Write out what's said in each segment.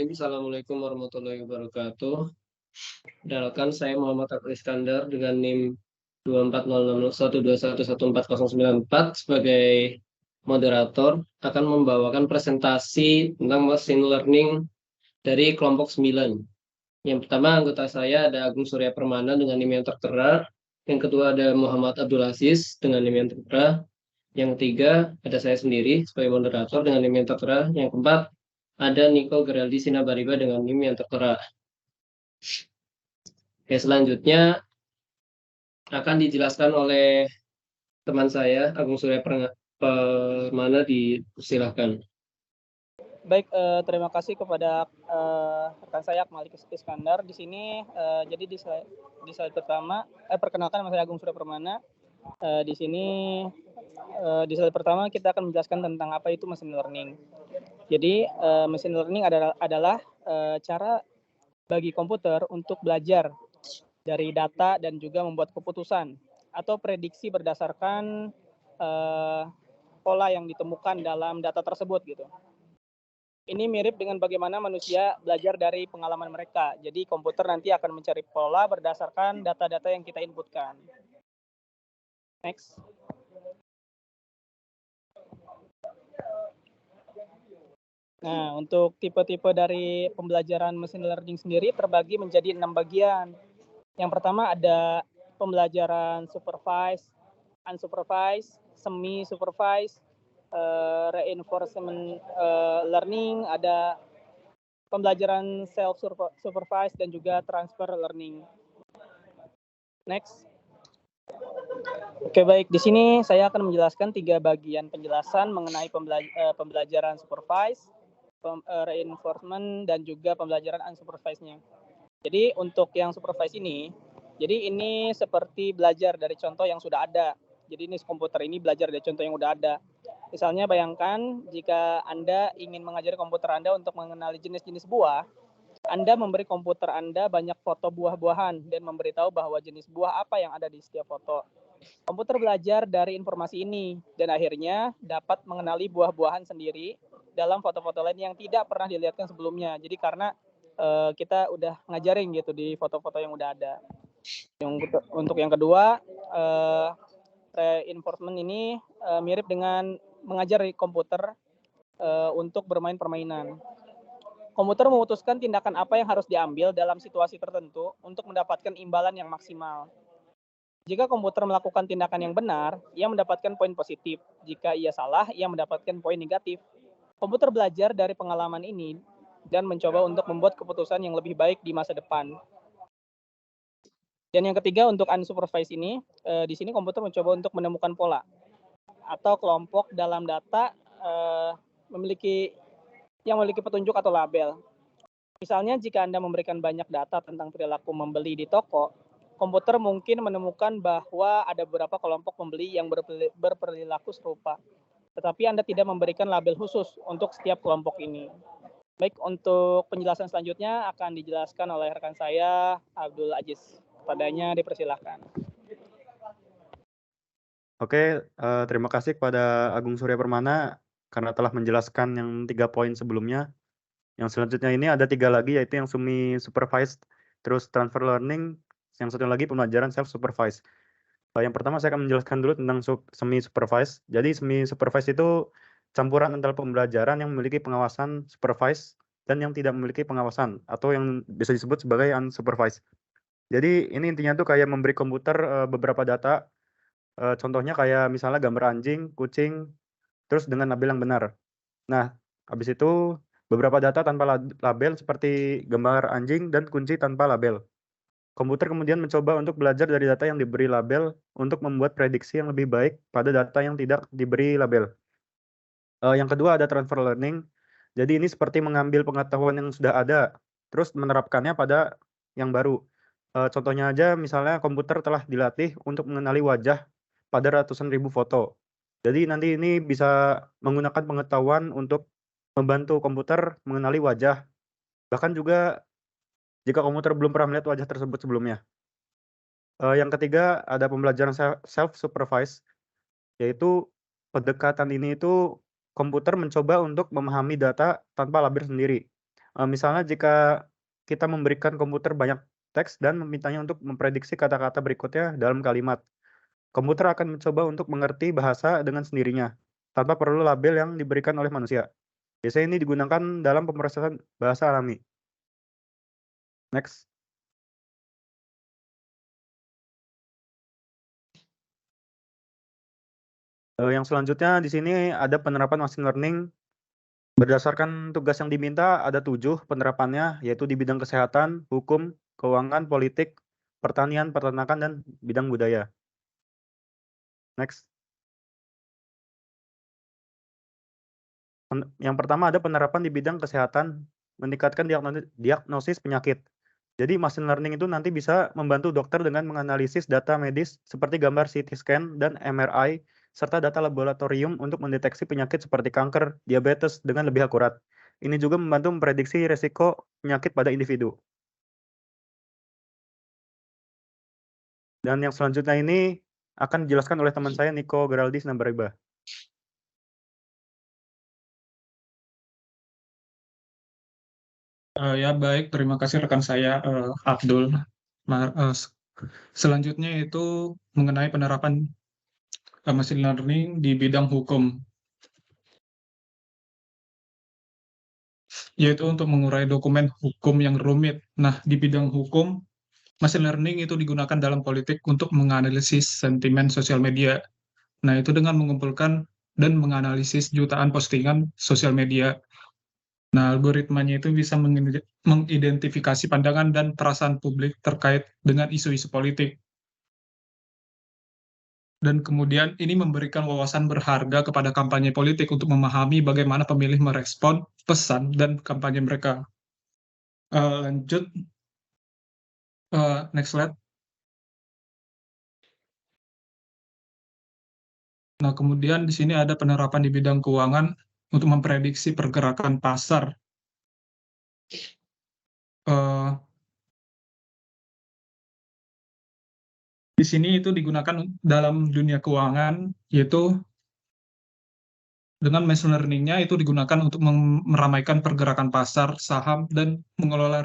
Assalamualaikum warahmatullahi wabarakatuh. Perkenalkan saya Muhammad Abdul Iskandar dengan NIM 24061211404 sebagai moderator akan membawakan presentasi tentang machine learning dari kelompok 9. Yang pertama anggota saya ada Agung Surya Permana dengan NIM yang tertera. Yang kedua ada Muhammad Abdul Aziz dengan NIM yang tertera. Yang ketiga ada saya sendiri sebagai moderator dengan NIM yang tertera. Yang keempat ada Niko Geraldi Sinabariba dengan NIM yang tertera. Oke, selanjutnya akan dijelaskan oleh teman saya Agung Surya Permana, dipersilahkan. Baik, terima kasih kepada rekan saya Akmal Iskandar. Di sini jadi di slide pertama, perkenalkan nama saya Agung Surya Permana. Di sini di slide pertama kita akan menjelaskan tentang apa itu machine learning. Jadi machine learning adalah cara bagi komputer untuk belajar dari data dan juga membuat keputusan atau prediksi berdasarkan pola yang ditemukan dalam data tersebut gitu. Ini mirip dengan bagaimana manusia belajar dari pengalaman mereka. Jadi komputer nanti akan mencari pola berdasarkan data-data yang kita inputkan. Next. Nah, untuk tipe-tipe dari pembelajaran machine learning sendiri terbagi menjadi 6 bagian. Yang pertama ada pembelajaran supervised, unsupervised, semi-supervised, reinforcement learning, ada pembelajaran self-supervised dan juga transfer learning. Next. Oke, baik. Di sini saya akan menjelaskan 3 bagian penjelasan mengenai pembelajaran supervised, reinforcement, dan juga pembelajaran unsupervised-nya. Jadi untuk yang supervised ini, jadi ini seperti belajar dari contoh yang sudah ada. Jadi ini komputer ini belajar dari contoh yang sudah ada. Misalnya bayangkan jika Anda ingin mengajari komputer Anda untuk mengenali jenis-jenis buah, Anda memberi komputer Anda banyak foto buah-buahan dan memberitahu bahwa jenis buah apa yang ada di setiap foto. Komputer belajar dari informasi ini dan akhirnya dapat mengenali buah-buahan sendiri dalam foto-foto lain yang tidak pernah dilihatkan sebelumnya. Jadi karena kita udah ngajarin gitu di foto-foto yang udah ada. Untuk yang kedua, reinforcement ini mirip dengan mengajari komputer untuk bermain permainan. Komputer memutuskan tindakan apa yang harus diambil dalam situasi tertentu untuk mendapatkan imbalan yang maksimal. Jika komputer melakukan tindakan yang benar, ia mendapatkan poin positif. Jika ia salah, ia mendapatkan poin negatif. Komputer belajar dari pengalaman ini dan mencoba untuk membuat keputusan yang lebih baik di masa depan. Dan yang ketiga untuk unsupervised ini, di sini komputer mencoba untuk menemukan pola atau kelompok dalam data yang memiliki petunjuk atau label. Misalnya jika Anda memberikan banyak data tentang perilaku membeli di toko, komputer mungkin menemukan bahwa ada beberapa kelompok pembeli yang berperilaku serupa. Tetapi Anda tidak memberikan label khusus untuk setiap kelompok ini. Baik, untuk penjelasan selanjutnya akan dijelaskan oleh rekan saya, Abdul Aziz. Kepadanya dipersilahkan. Oke, terima kasih kepada Agung Surya Permana karena telah menjelaskan yang 3 poin sebelumnya. Yang selanjutnya ini ada 3 lagi, yaitu yang semi-supervised, terus transfer learning, yang satu lagi pembelajaran self-supervised. Yang pertama saya akan menjelaskan dulu tentang semi-supervised. Jadi semi-supervised itu campuran antara pembelajaran yang memiliki pengawasan supervised dan yang tidak memiliki pengawasan, atau yang bisa disebut sebagai unsupervised. Jadi ini intinya tuh kayak memberi komputer beberapa data, contohnya kayak misalnya gambar anjing, kucing, terus dengan label yang benar. Nah, habis itu beberapa data tanpa label seperti gambar anjing dan kunci tanpa label. Komputer kemudian mencoba untuk belajar dari data yang diberi label untuk membuat prediksi yang lebih baik pada data yang tidak diberi label. Yang kedua ada transfer learning. Jadi ini seperti mengambil pengetahuan yang sudah ada, terus menerapkannya pada yang baru. Contohnya aja misalnya komputer telah dilatih untuk mengenali wajah pada ratusan ribu foto. Jadi nanti ini bisa menggunakan pengetahuan untuk membantu komputer mengenali wajah. Bahkan juga jika komputer belum pernah melihat wajah tersebut sebelumnya. Yang ketiga ada pembelajaran self-supervised, yaitu pendekatan ini itu komputer mencoba untuk memahami data tanpa label sendiri. Misalnya jika kita memberikan komputer banyak teks dan memintanya untuk memprediksi kata-kata berikutnya dalam kalimat, komputer akan mencoba untuk mengerti bahasa dengan sendirinya, tanpa perlu label yang diberikan oleh manusia. Biasanya ini digunakan dalam pemrosesan bahasa alami. Next. Yang selanjutnya di sini ada penerapan machine learning. Berdasarkan tugas yang diminta, ada 7 penerapannya, yaitu di bidang kesehatan, hukum, keuangan, politik, pertanian, peternakan, dan bidang budaya. Next. Yang pertama ada penerapan di bidang kesehatan, meningkatkan diagnosis penyakit. Jadi machine learning itu nanti bisa membantu dokter dengan menganalisis data medis seperti gambar CT scan dan MRI, serta data laboratorium untuk mendeteksi penyakit seperti kanker, diabetes dengan lebih akurat. Ini juga membantu memprediksi resiko penyakit pada individu. Dan yang selanjutnya ini akan dijelaskan oleh teman saya Nico Geraldi Sinambariba. Ya baik, terima kasih rekan saya Abdul. Selanjutnya itu mengenai penerapan machine learning di bidang hukum, yaitu untuk mengurai dokumen hukum yang rumit. Nah, di bidang hukum, machine learning itu digunakan dalam politik untuk menganalisis sentimen sosial media. Nah, itu dengan mengumpulkan dan menganalisis jutaan postingan sosial media. Nah, algoritmanya itu bisa mengidentifikasi pandangan dan perasaan publik terkait dengan isu-isu politik. Dan kemudian ini memberikan wawasan berharga kepada kampanye politik untuk memahami bagaimana pemilih merespon pesan dan kampanye mereka. Lanjut, next slide. Nah, kemudian di sini ada penerapan di bidang keuangan untuk memprediksi pergerakan pasar. Di sini itu digunakan dalam dunia keuangan, yaitu dengan machine learning-nya itu digunakan untuk meramaikan pergerakan pasar, saham, dan mengelola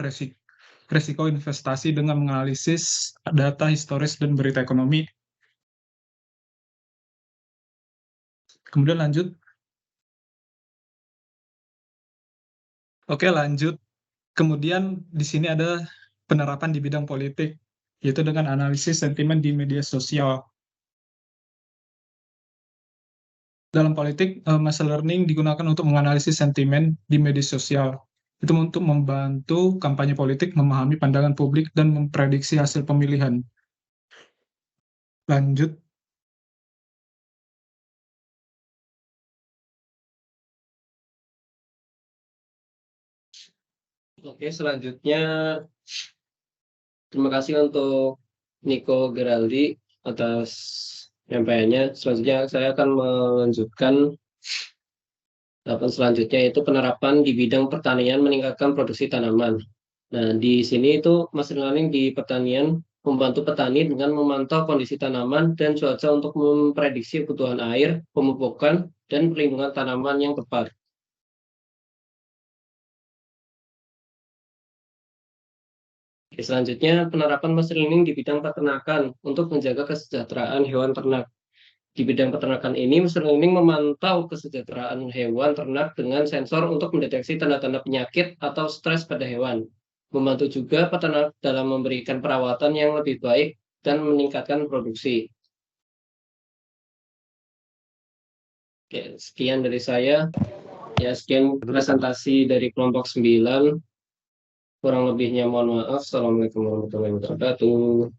resiko investasi dengan menganalisis data historis dan berita ekonomi. Kemudian lanjut. Oke, lanjut. Kemudian di sini ada penerapan di bidang politik, yaitu dengan analisis sentimen di media sosial. Dalam politik, machine learning digunakan untuk menganalisis sentimen di media sosial. Itu untuk membantu kampanye politik memahami pandangan publik dan memprediksi hasil pemilihan. Lanjut. Oke, selanjutnya terima kasih untuk Nico Geraldi atas penyampaiannya. Selanjutnya saya akan melanjutkan tahapan selanjutnya, yaitu penerapan di bidang pertanian meningkatkan produksi tanaman. Nah, di sini itu machine learning di pertanian membantu petani dengan memantau kondisi tanaman dan cuaca untuk memprediksi kebutuhan air, pemupukan, dan perlindungan tanaman yang tepat. Selanjutnya, penerapan machine learning di bidang peternakan untuk menjaga kesejahteraan hewan ternak. Di bidang peternakan ini, machine learning memantau kesejahteraan hewan ternak dengan sensor untuk mendeteksi tanda-tanda penyakit atau stres pada hewan. Membantu juga peternak dalam memberikan perawatan yang lebih baik dan meningkatkan produksi. Oke, sekian dari saya. Ya, sekian presentasi dari kelompok 9. Kurang lebihnya mohon maaf. Assalamualaikum warahmatullahi wabarakatuh.